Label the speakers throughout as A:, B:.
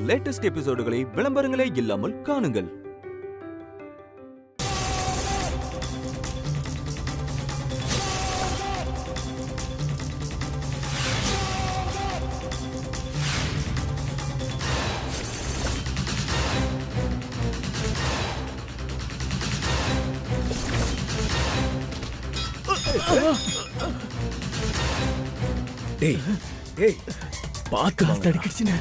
A: Latest எபிசோடுகளை விளம்பரங்களே இல்லாமல் காணுங்கள்.
B: டேய் டேய் பாத்து அடிச்சிடுச்சுனே.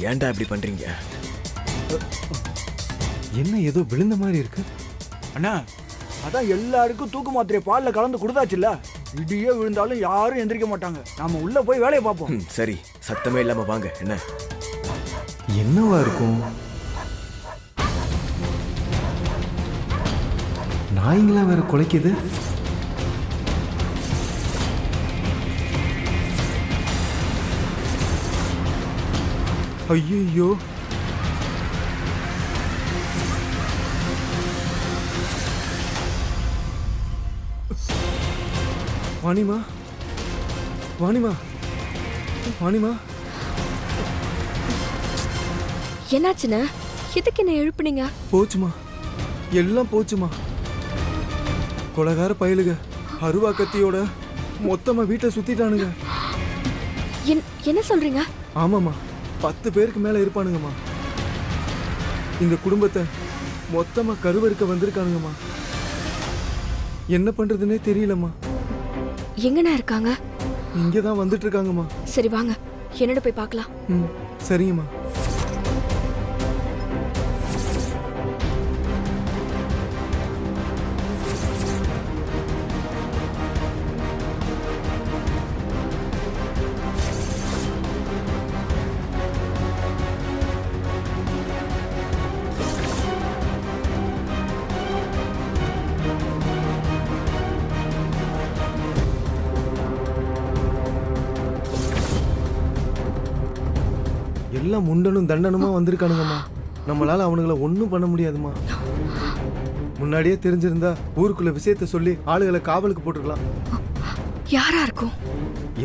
B: ஏன்டா இப்படி பண்றீங்க?
C: என்ன ஏதோ விழுந்த மாதிரி இருக்கு
D: அண்ணா. அதான் எல்லாருக்கும் தூக்கு மாத்திரை பால்ல கலந்து கொடுத்தாச்சுல்ல. இடியே விழுந்தாலும் யாரும் எந்திரிக்க மாட்டாங்க. நாம உள்ள போய் வேலையை பார்ப்போம்.
B: சரி, சத்தமே இல்லாம வாங்க. என்ன
C: என்னவா இருக்கும்? நாய்ங்களா வேற குலைக்குது. ஐயோ, வாணிமா வாணிமா வாணிமா,
E: என்னாச்சுன்னு? எதுக்கு என்ன எழுப்புனீங்க?
C: போச்சுமா, எல்லாம் போச்சுமா. கொலகார பயலுக அருவா கத்தியோட மொத்தமா வீட்டை சுத்திட்டானுங்க.
E: என்ன சொல்றீங்க?
C: ஆமாமா, 10 பேருக்கு மேல இருப்பானுங்கம்மா. இந்த குடும்பத்தை மொத்தமா கருவறுக்க வந்திருக்கானுங்கம்மா. என்ன பண்றதுன்னே தெரியலம்மா.
E: எங்கண்ணா இருக்காங்க?
C: இங்கதான் வந்துட்டு இருக்காங்கம்மா.
E: சரி வாங்க, என்னோட போய் பார்க்கலாம்.
C: சரிங்கம்மா. எல்லாம் முண்டனும் தண்டனுமா வந்திருக்கானுங்கம்மா. நம்மளால அவனுங்களை ஒன்னும் பண்ண முடியாதுமா. முன்னாடியே தெரிஞ்சிருந்தா ஊருக்குள்ள விஷயத்த சொல்லி ஆளுகளை காவலுக்கு போட்டுக்கலாம்.
E: யாரா இருக்கும்?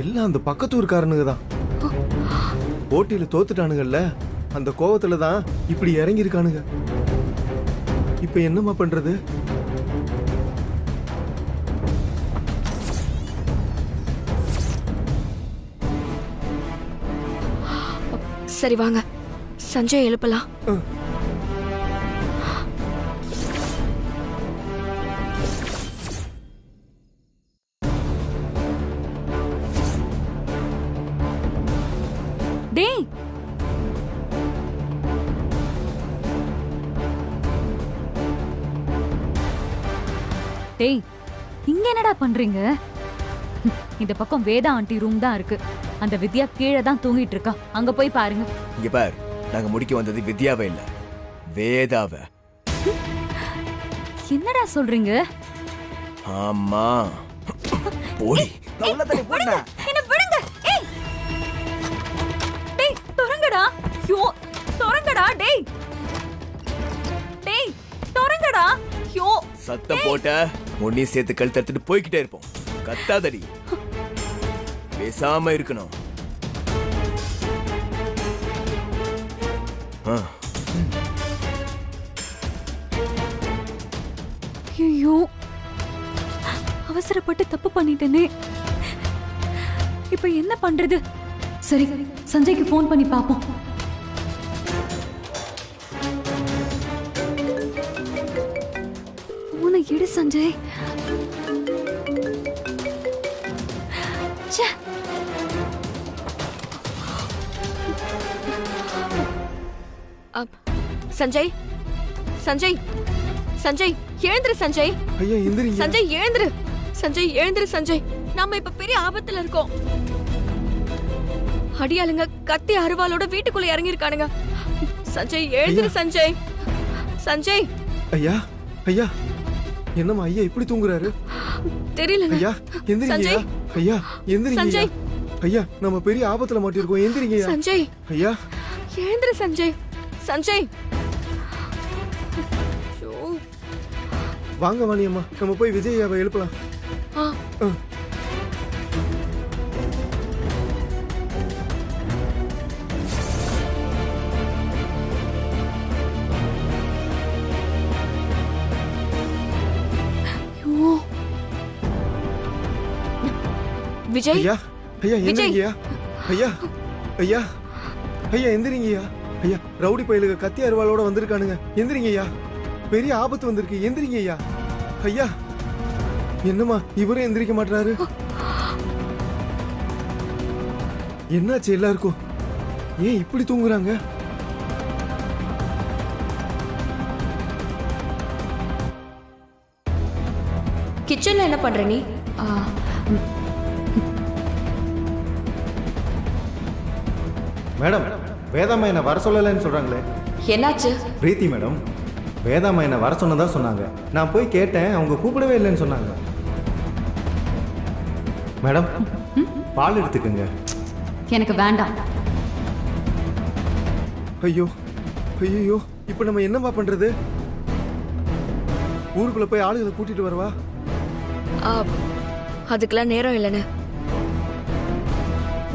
C: எல்லாம் அந்த பக்கத்தூர்காரனுங்க தான். போட்டியில தோத்துட்டானுங்கல்ல, அந்த கோவத்துல தான் இப்படி இறங்கி இருக்கானுங்க. இப்ப என்னம்மா பண்றது?
E: சரி வாங்க, சஞ்சய் எழுப்பலாம்.
F: டேய், டேய், இங்க என்னடா பண்றீங்க? இந்த பக்கம் வேதா ஆண்டி ரூம் தான் இருக்கு. அந்த வித்யா கீழே தான் தூங்கிட்டு இருக்கா. அங்க போய் பாருங்க.
B: இங்க பார், நாங்க முடிக்க வந்தது வித்யாவை இல்ல, வேதாவை.
F: என்னடா சொல்றீங்க?
B: ஆமா, போடி.
F: என்ன விடுங்க. ஏய் டேய், தொறங்கடா. யோ, தொறங்கடா. டேய் டேய், தொறங்கடா. யோ,
B: சத்தம் போட்ட முன்னே சேர்த்து கழுத்து எடுத்துட்டு போய்கிட்டே இருப்போம். கத்தாதடி, பேசாம இருக்கணும்.
F: ஐயோ, அவசரப்பட்டு தப்பு பண்ணிட்டேனே. இப்ப என்ன பண்றது? சரி, சஞ்சய்க்கு போன் பண்ணி பாப்போம். போனை எடு சஞ்சய்.
E: சஞ்சய், சஞ்சய், சஞ்சய் எழுந்திரு. சஞ்சய்,
C: ஐயா எந்திரிங்க.
E: சஞ்சய் எழுந்திரு. சஞ்சய் எழுந்திரு. சஞ்சய், நாம இப்ப பெரிய ஆபத்துல இருக்கோம். அடியாளுங்க கத்தி அருவாளோட வீட்டுக்குள்ள இறங்கி இருக்கானுங்க. சஞ்சய் எழுந்திரு. சஞ்சய், சஞ்சய்.
C: ஐயா ஐயா, என்னம்மா ஐயா இப்படி தூங்குறாரு?
E: தெரியல.
C: ஐயா எந்திரிங்க. ஐயா எந்திரிங்க.
E: சஞ்சய்,
C: ஐயா நம்ம பெரிய ஆபத்துல மாட்டிருக்கோம். எந்திரிங்க.
E: சஞ்சய்,
C: ஐயா
E: எழுந்திரு. சஞ்சய், சஞ்சய்.
C: வாங்க வாணியம்மா, நம்ம போய் விஜயாவை எழுப்பலாம்.
E: விஜய்
C: ஐயா ஐயா
E: விஜய்.
C: எந்திரிங்கய்யா ஐயா ஐயா ஐயா எந்திரிங்கய்யா ஐயா ரவுடி பயலுக கத்தி அருவாளோட வந்திருக்கானுங்க எந்திரிங்கய்யா பெரிய ஆபத்து வந்திருக்கு எந்திரிங்கய்யா ஐயா என்னம்மா இவரும் எந்திரிக்க மாட்டாரு என்னாச்சு எல்லாருக்கும் ஏன் இப்படி தூங்குறாங்க
E: கிச்சன்ல என்ன பண்ற நீ
C: மேடம் வேதாம்மா என்ன வர சொல்லலைன்னு சொல்றாங்களே
E: என்னாச்சு
C: பிரீத்தி மேடம் வேதாம்மா என்ன வர சொன்னதா சொன்னாங்க நான் போய் கேட்டேன் அவங்க கூப்பிடவே இல்லைன்னு சொன்னாங்க மேடம் பால் எடுத்துக்கங்க
F: எனக்கு வேண்டாம்.
C: ஐயோ ஐயோ இப்போ நம்ம என்னவா பண்றது ஊருக்குள்ள போய் ஆளுகளை கூட்டிட்டு வரவா
E: ஆ, அதுக்கெல்லாம் நேரம் இல்லைன்னு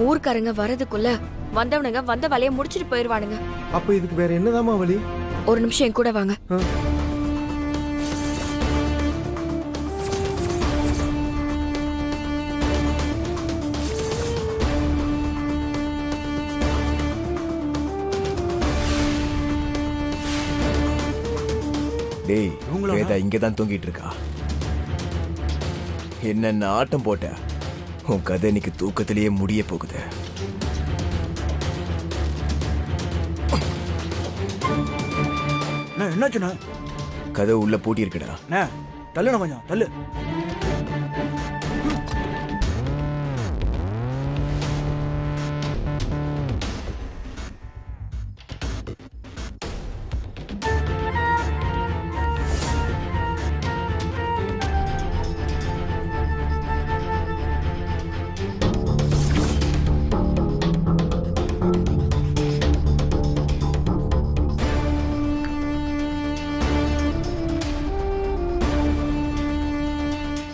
E: ஊர்க்காரங்க வரதுக்குள்ள வந்தவனுங்க வந்த வேலையை முடிச்சிட்டு போயிருவானுங்க.
C: அப்ப இதுக்கு வேற என்னதாம்மா வழி
E: ஒரு நிமிஷம் என் கூட வாங்க.
C: ஆ.
B: டேய் வேதா இங்கதான் தூங்கிட்டு இருக்கா. என்னென்ன ஆட்டம் போட்ட உன் கதை இன்னைக்கு தூக்கத்திலேயே முடிய போகுது.
D: என்னாச்சுண்ணா?
B: கதை உள்ள பூட்டி இருக்குடா.
D: தள்ளுண்ணா கொஞ்சம் தள்ளு.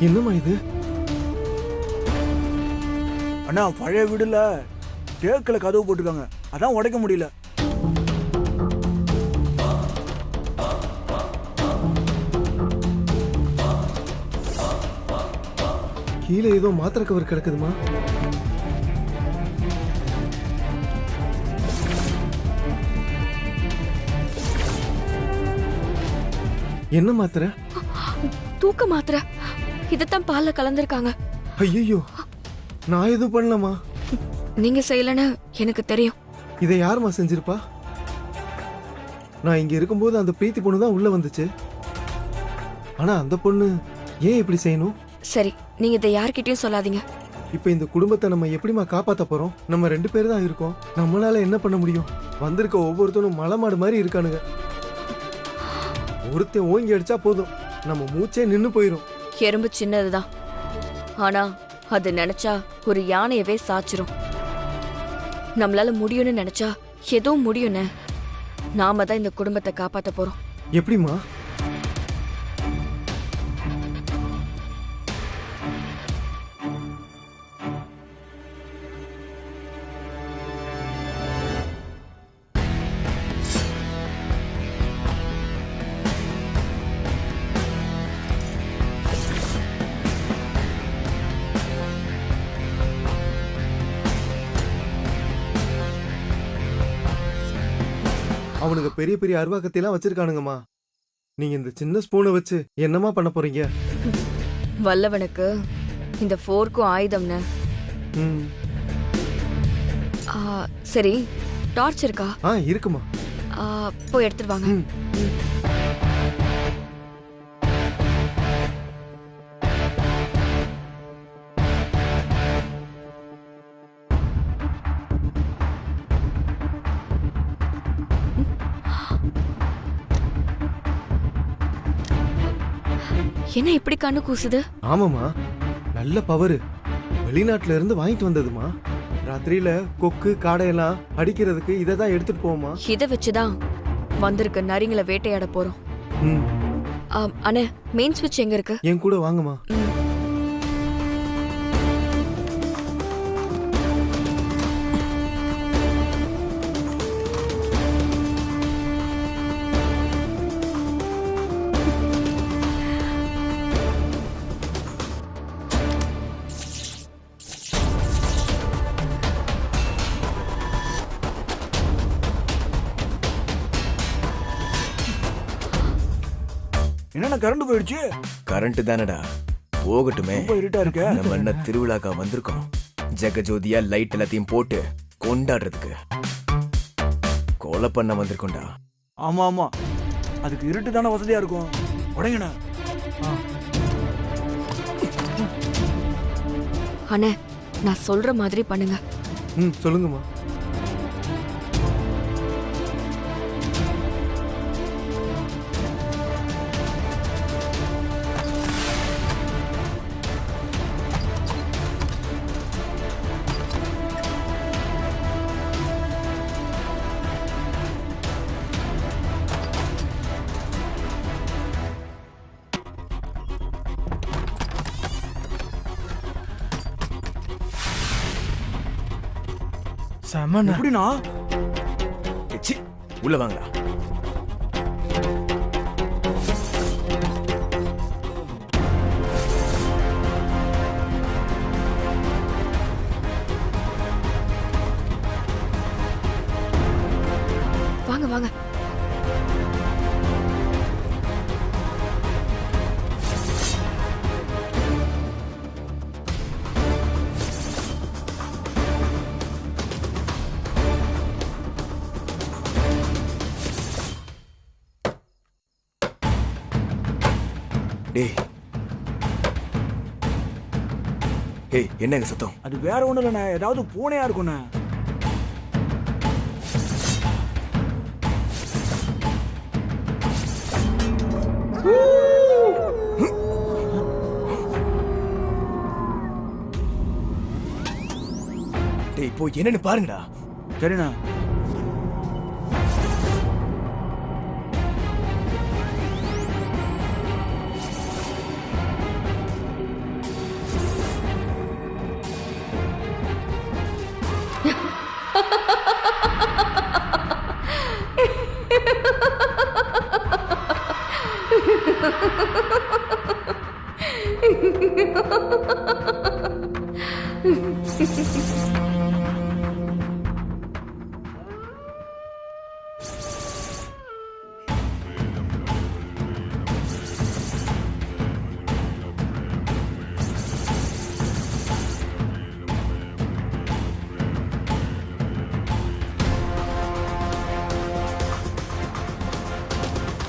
C: என்னம்மா இது
D: அண்ணா பழைய வீடுல தேக்கில் கதவு போட்டுருக்காங்க, அதான் உடைக்க முடியல.
C: கீழே ஏதோ மாத்திரை கவர் கிடக்குதுமா. என்ன மாத்திரை?
E: தூக்க மாத்திரை. இதத்தான் பால்ல கலந்திருக்காங்க.
C: ஐயோ நான் எதுவும் பண்ணலாமா?
E: நீங்க செய்யலன்னு எனக்கு தெரியும்.
C: இதை யாருமா செஞ்சிருப்பா? நான் இங்க இருக்கும்போது அந்த பிரீத்தி பொண்ணு தான் உள்ள வந்துச்சு. ஆனா அந்த பொண்ணு ஏன் இப்படி செய்யணும்?
E: சரி, நீங்க இதை யார்கிட்டயும் சொல்லாதீங்க.
C: இப்ப இந்த குடும்பத்தை நம்ம எப்படிமா காப்பாத்த போறோம்? நம்ம 2 பேர் தான் இருக்கோம். நம்மளால என்ன பண்ண முடியும்? வந்திருக்க ஒவ்வொருத்தனும் மலை மாடு மாதிரி இருக்கானுங்க. ஒருத்தன் ஓங்கி அடிச்சா போதும், நம்ம மூச்சே நின்னு போயிரும்.
E: எறும்பு சின்னதுதான், ஆனா அது நினைச்சா ஒரு யானையவே சாச்சிரும். நம்மளால முடியும்னு நினைச்சா எதுவும் முடியும்னு. நாம தான் இந்த குடும்பத்தை காப்பாத்த போறோம்.
C: எப்படிமா? அவனுக்கு பெரிய பெரிய அருவாக்கத்தையெல்லாம் வச்சிருக்கானுங்கம்மா. நீங்க இந்த சின்ன ஸ்பூனை வச்சு என்னமா பண்ண போறீங்க?
E: வல்லவனுக்கு இந்த ஃபோர்க்கும் ஆயுதம்னு.
C: ம்.
E: சரி, டார்ச் இருக்கா?
C: இருக்குமா.
E: போய் எடுத்துட்டு வாங்க.
C: ம்.
E: என்ன இப்படி கண்ணு கூசுது?
C: ஆமாமா, நல்ல பவர். வெளிநாட்டுல இருந்து வாங்கிட்டு வந்ததுமா. ராத்திரியில கொக்கு காடையெல்லாம் அடிக்கிறதுக்கு இதை தான் எடுத்துட்டு போவோமா.
E: இதை வச்சுதான் வந்திருக்க நரிங்களை வேட்டையாட போறோம்.
C: ம்.
E: அண்ணே, மெயின் ஸ்விட்ச் எங்க இருக்கு?
C: என் கூட வாங்கம்மா.
D: என்னண்ணா கரண்ட் போயிடுச்சு?
B: கரண்ட் தானடா, போகட்டுமே.
D: ரொம்ப இருட்டா இருக்க.
B: நம்ம என்ன திருவிழாக்கா வந்திருக்கோம்? ஜெகஜோதியா லைட் எல்லாத்தையும் போட்டு கொண்டாடுறதுக்கு கொலை பண்ண வந்திருக்கோம்டா.
D: ஆமா ஆமா, அதுக்கு இருட்டு தானே வசதியா இருக்கும். உடங்கண்ணா.
E: அண்ணே, நான் சொல்ற மாதிரி பண்ணுங்க.
C: சொல்லுங்கம்மா.
D: செமண்ணா. எப்படிண்ணா?
B: சி, உள்ள வாங்கடா.
E: வாங்க வாங்க.
B: டேய், ஏய், என்னங்க சத்தம்?
D: அது வேற ஒண்ணும் இல்லண்ணா, ஏதாவது பூனையா இருக்கும்ண்ணா.
B: டேய், இப்போ என்னன்னு பாருங்கடா.
D: சரிண்ணா.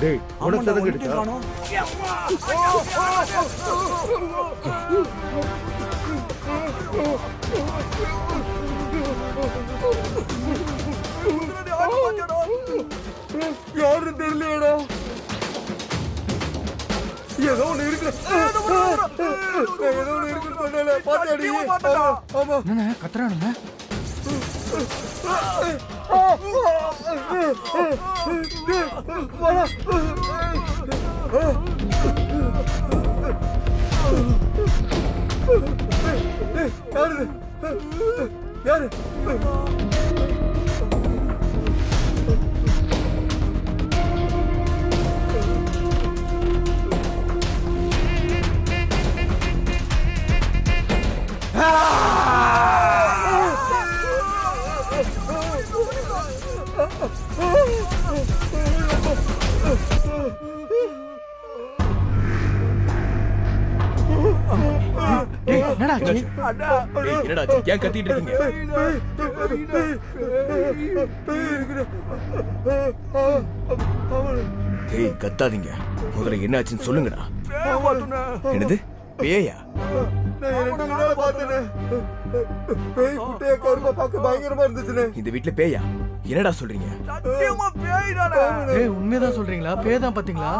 C: டேய், உனக்கு சதம் கிடைச்சா?
D: காணோம்.
C: யாருன்னு தெரியலையேடா. ஏதோ ஒண்ணு இருக்கு. ஏதோ ஒண்ணு இருக்குன்னு சொன்னேன்ல, பாத்தியாடி? ஆமா.
D: என்னண்ணா கத்துறானுங்க?
C: யாரு?
D: என்னடா ஆச்சு?
B: டேய், என்னடா ஆச்சு? ஏன் கத்திட்டு இருக்கீங்க? டேய், கத்தாதீங்க. முதல்ல என்னாச்சுன்னு சொல்லுங்கடா. என்னது? பேயா?
C: பயங்கரமா இருந்துச்சுன்னு.
B: இந்த வீட்டுல பேயா? என்னடா சொல்றீங்க?
G: உண்மையதான் சொல்றீங்களா? பேய் தான் பாத்தீங்களா?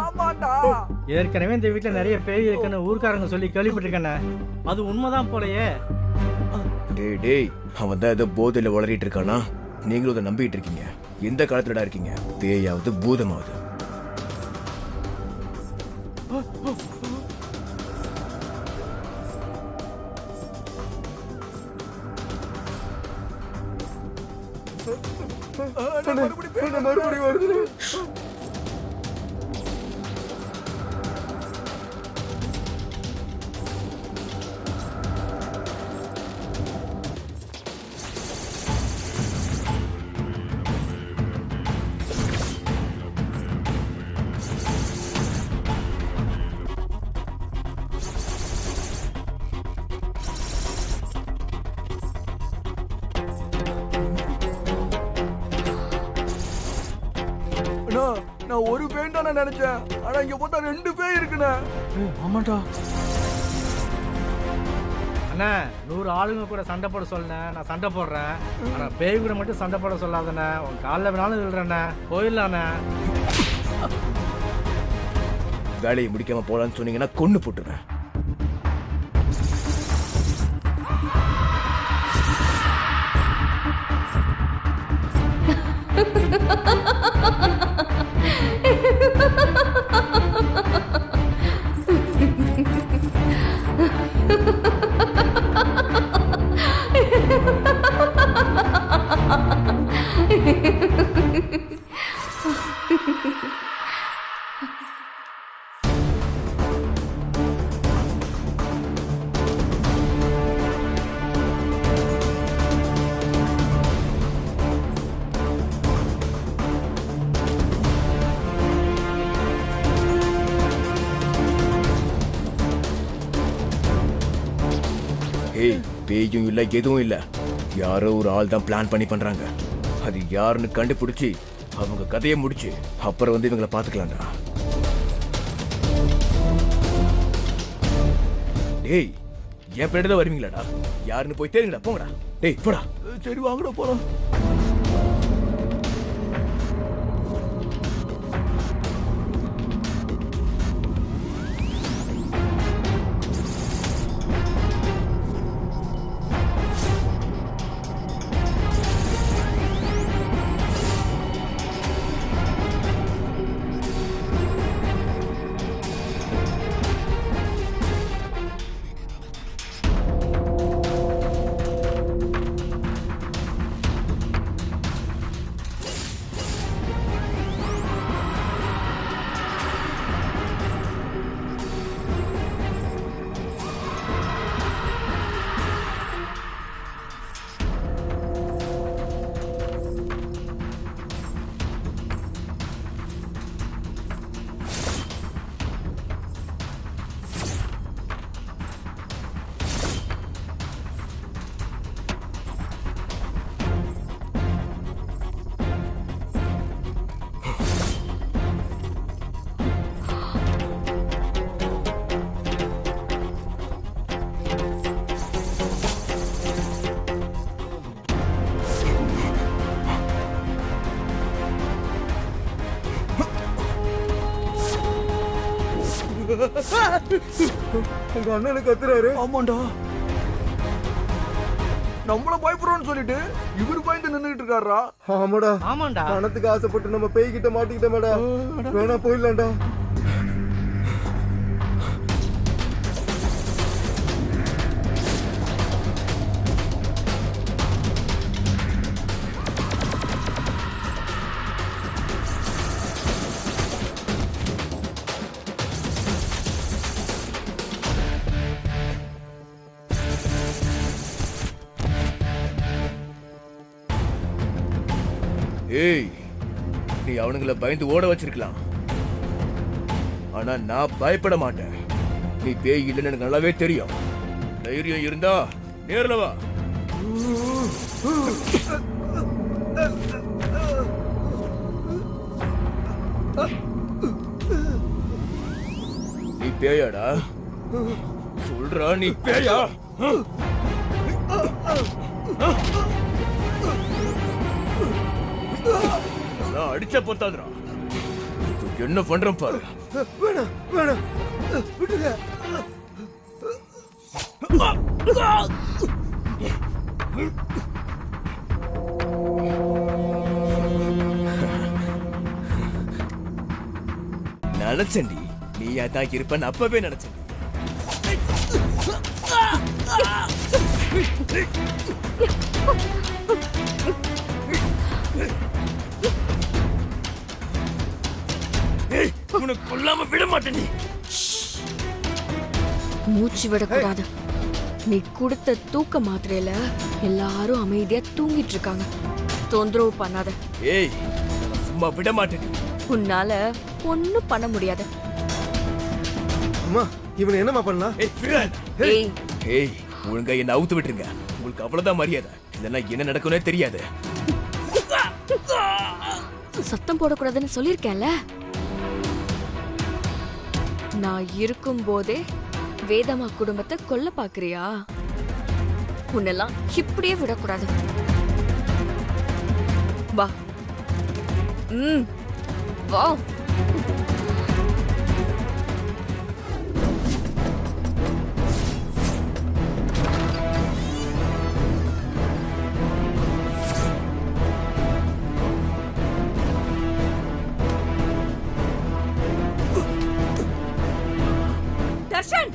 G: ஏற்கனவே இந்த வீட்டுல நிறைய பேய் இருக்குன்னு ஊர்க்காரங்க சொல்லி கேள்விப்பட்டிருக்கேன். அது உண்மைதான் போலயே.
B: டேய் டேய், அவன் தான் ஏதோ போதையில உளறிட்டு இருக்கானா? நீங்களும் அதை நம்பிட்டு இருக்கீங்க. எந்த காலத்துலடா இருக்கீங்க? பேயாவது பூதமாவது?
C: மறுபடியும் வருது.
D: அண்ணா, நான் ஒரு பேய் தானே நினைச்சேன். ஆனா இங்க பார்த்தா 2 பேய் இருக்குண்ணே.
G: ஆமாண்டா அண்ணா 100 ஆளுங்க கூட சண்டை போட சொன்னேன், நான் சண்டை போடுறேன். ஆனா பேய் கூட மட்டும் சண்டை போட சொல்லாதண்ணே. உன் காலில் வேணாலும் விழுறேண்ணே, போயிடலாண்ணே.
B: வேலையை முடிக்காம போலான்னு சொன்னீங்கன்னா கொன்னு போட்டுருவேன். பேயும் இல்ல எதுவும் இல்ல, யாரோ ஒரு ஆள் தான் பிளான் பண்ணி பண்றாங்க. அது யாருன்னு கண்டுபிடிச்சு அவங்க கதையை முடிச்சு அப்புறம் வந்து இவங்களை பாத்துக்கலாம்டா. டேய் என் பின்னாடி தான் வருவீங்களாடா? யாருன்னு போய் தேடுங்கடா, போங்கடா. டேய் போடா.
D: சரி வாங்கடா போலாம்.
C: உங்க அண்ணனுக்கு கத்துறாரு.
D: ஆமாண்டா, நம்மள பயப்படுறோம்னு சொல்லிட்டு இவரு பயந்து நின்னுட்டு இருக்காரா?
C: ஆமாடா.
G: ஆமாண்டா
C: பணத்துக்கு ஆசைப்பட்டு நம்ம பேய் கிட்ட மாட்டிக்கிட்டோமேடா. வேணா போயிடலாம்டா.
B: ஏய் நீ அவனுங்களை பயந்து ஓட வச்சிருக்கலாம், ஆனா நான் பயப்பட மாட்டேன். நீ பேய் இல்லைன்னு எனக்கு நல்லாவே தெரியும். தைரியம் இருந்தா நேர்ல வா. நீ பேயாடா? சொல்றா நீ பேயா? நான் அடிச்ச பொத்தாதுடா. என்ன பண்றேன் பாரு.
C: வேணாம் வேணாம் விட்டுங்க.
B: நினைச்சண்டி நீ அதான் இருப்பேன்னு அப்பவே நினைச்சேன். உனக்கு கொல்லாம விட மாட்டேன்.
E: மூச்சு விடக்கூடாது. நீ கொடுத்த தூக்க மாத்திரையில எல்லாரும் அமைதியா தூங்கிட்டு இருக்காங்க. தொந்தரவு பண்ணாத.
B: ஏய் சும்மா விட மாட்டேன்.
E: உன்னால ஒண்ணும் பண்ண முடியாது.
C: அம்மா இவனை என்னமா பண்ணலாம்?
E: ஏய்
B: ஏய் ஒழுங்கா என்ன அவுத்து விட்டுருங்க. உங்களுக்கு அவ்வளவுதான் மரியாதை. இதெல்லாம் என்ன நடக்கும்னே தெரியாது.
E: சத்தம் போடக்கூடாதுன்னு சொல்லியிருக்கேன்ல. நான் இருக்கும் போதே வேதம்மா குடும்பத்தை கொல்ல பாக்குறியா? உன்னெல்லாம் இப்படியே விடக்கூடாது. வா. வா.
H: தர்ஷன்